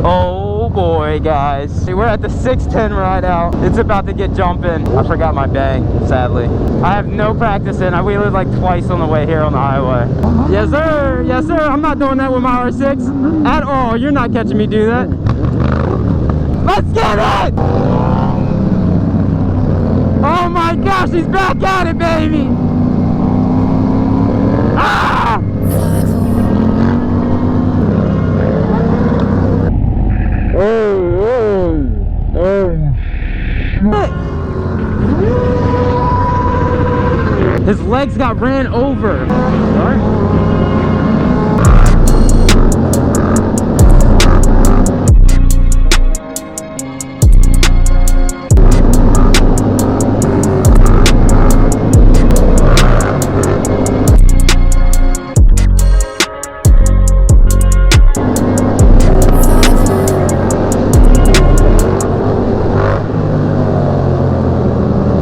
Oh boy, guys. We're at the 610 Rideout. It's about to get jumping. I forgot my bang, sadly. I have no practice in. I wheeled like twice on the way here on the highway. Yes, sir. Yes, sir. I'm not doing that with my R6 at all. You're not catching me do that. Let's get it! Oh my gosh, he's back at it, baby! Ah! His legs got ran over.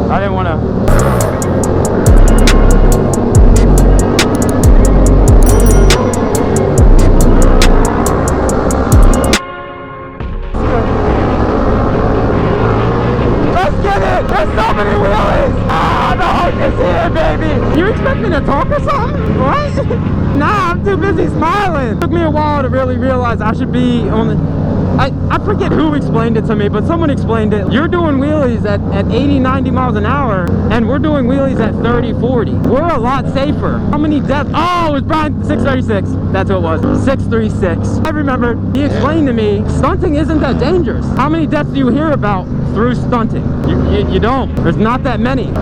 I didn't want to. There's so many wheelies! Ah, the hook is here, baby! You expect me to talk or something? What? Nah, I'm too busy smiling. It took me a while to really realize I should be on the... I forget who explained it to me, but someone explained it. You're doing wheelies at 80, 90 miles an hour, and we're doing wheelies at 30, 40. We're a lot safer. How many deaths? Oh, it was Brian, 636. That's what it was, 636. I remember, he explained to me, stunting isn't that dangerous. How many deaths do you hear about through stunting? You don't. There's not that many.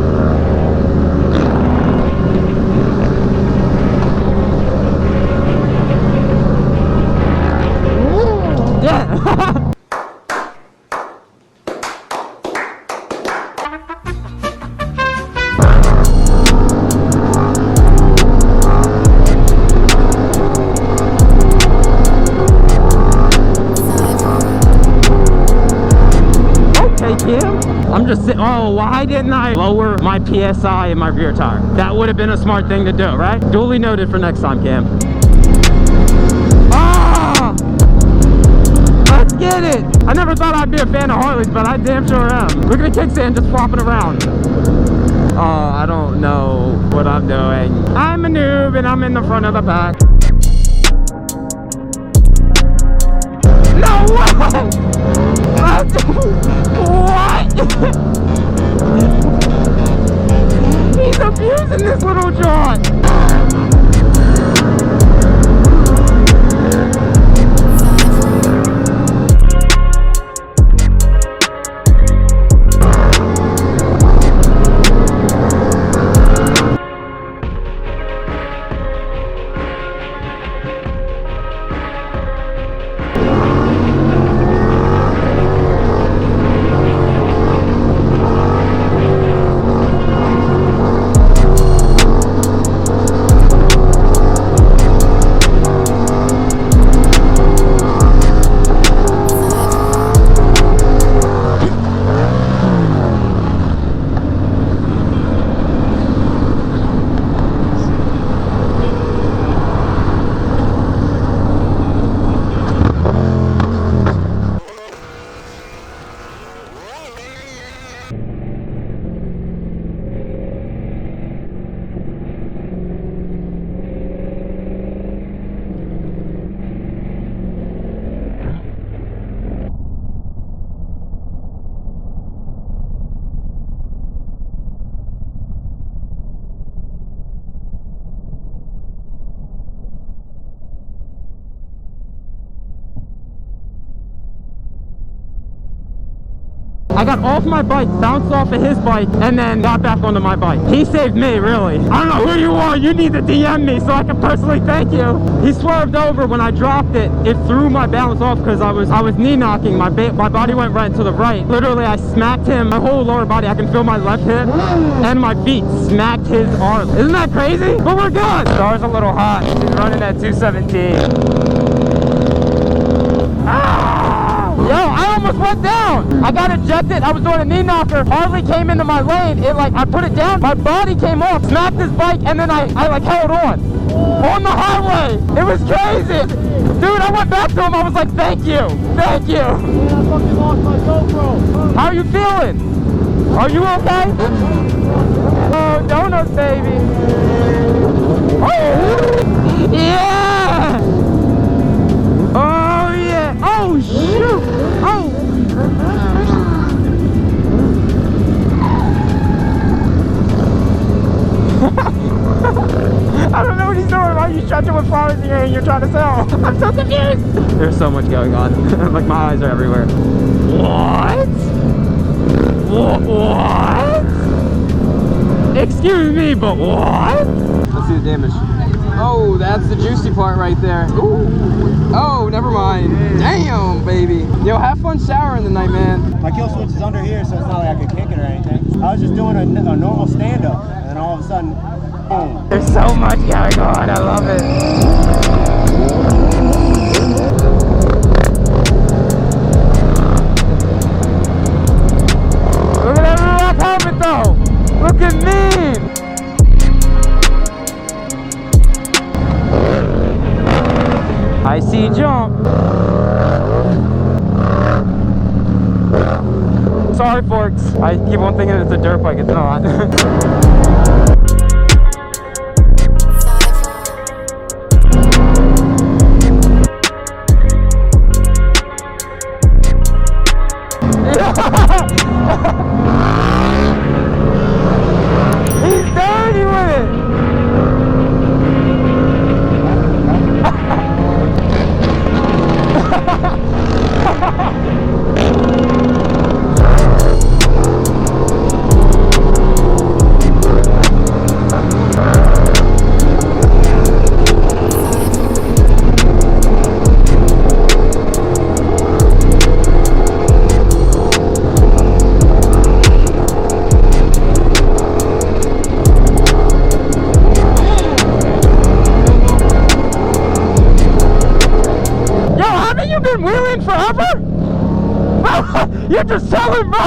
Yeah. Okay, Kim. I'm just saying, oh, why didn't I lower my PSI in my rear tire? That would have been a smart thing to do, right? Duly noted for next time, Cam. Ah! Let's get it! I never thought I'd be a fan of Harleys, but I damn sure am. Look at the kickstand just flopping around. Oh, I don't know what I'm doing. I'm a noob and I'm in the front of the pack. No way! What? He's abusing this little John. I got off my bike, bounced off of his bike, and then got back onto my bike. He saved me, really. I don't know who you are. You need to DM me so I can personally thank you. He swerved over when I dropped it. It threw my balance off because I was knee knocking. My body went right to the right. Literally, I smacked him. My whole lower body, I can feel my left hip and my feet smacked his arm. Isn't that crazy? But we're good. Car's a little hot. She's running at 217. Yo, I almost went down. I got ejected. I was doing a knee knocker. Harley came into my lane. I put it down. My body came off, smacked his bike, and then I held on the highway. It was crazy. Dude, I went back to him. I was like, thank you. Thank you. Man, I fucking lost my GoPro. How are you feeling? Are you okay? Oh, donuts, baby. Oh, yeah. Oh, yeah. Oh, shoot. Oh. I don't know what he's doing. Why are you stretching with flowers in your hair and you're trying to sell? I'm so confused. There's so much going on. Like, my eyes are everywhere. What? What? Excuse me, but what? Let's see the damage. Oh, that's the juicy part right there. Ooh. Oh, never mind. Damn, baby. Yo, have fun showering tonight, man. My kill switch is under here, so it's not like I could kick it or anything. I was just doing a normal stand-up, and then all of a sudden, boom. There's so much going on. I love it. Look at that rock helmet, though. Look at me. I see jump. Sorry, Forks. I keep on thinking it's a dirt bike. It's not. He's dirty with it. You're just selling, bro.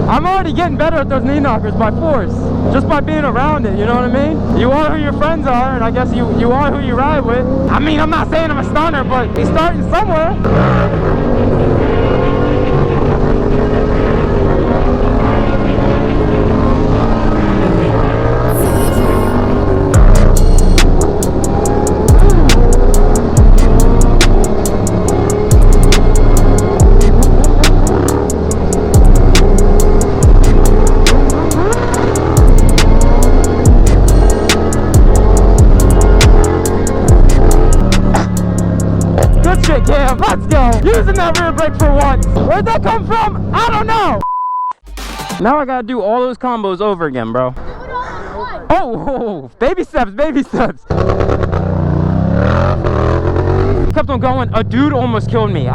I'm already getting better at those knee knockers by force, just by being around it. You know what I mean? You are who your friends are, and I guess you are who you ride with. I mean, I'm not saying I'm a stunner, but he's starting somewhere. Cam, let's go. Using that rear brake for once. Where'd that come from? I don't know. Now I gotta do all those combos over again, bro. Oh, baby steps, baby steps. Kept on going. A dude almost killed me.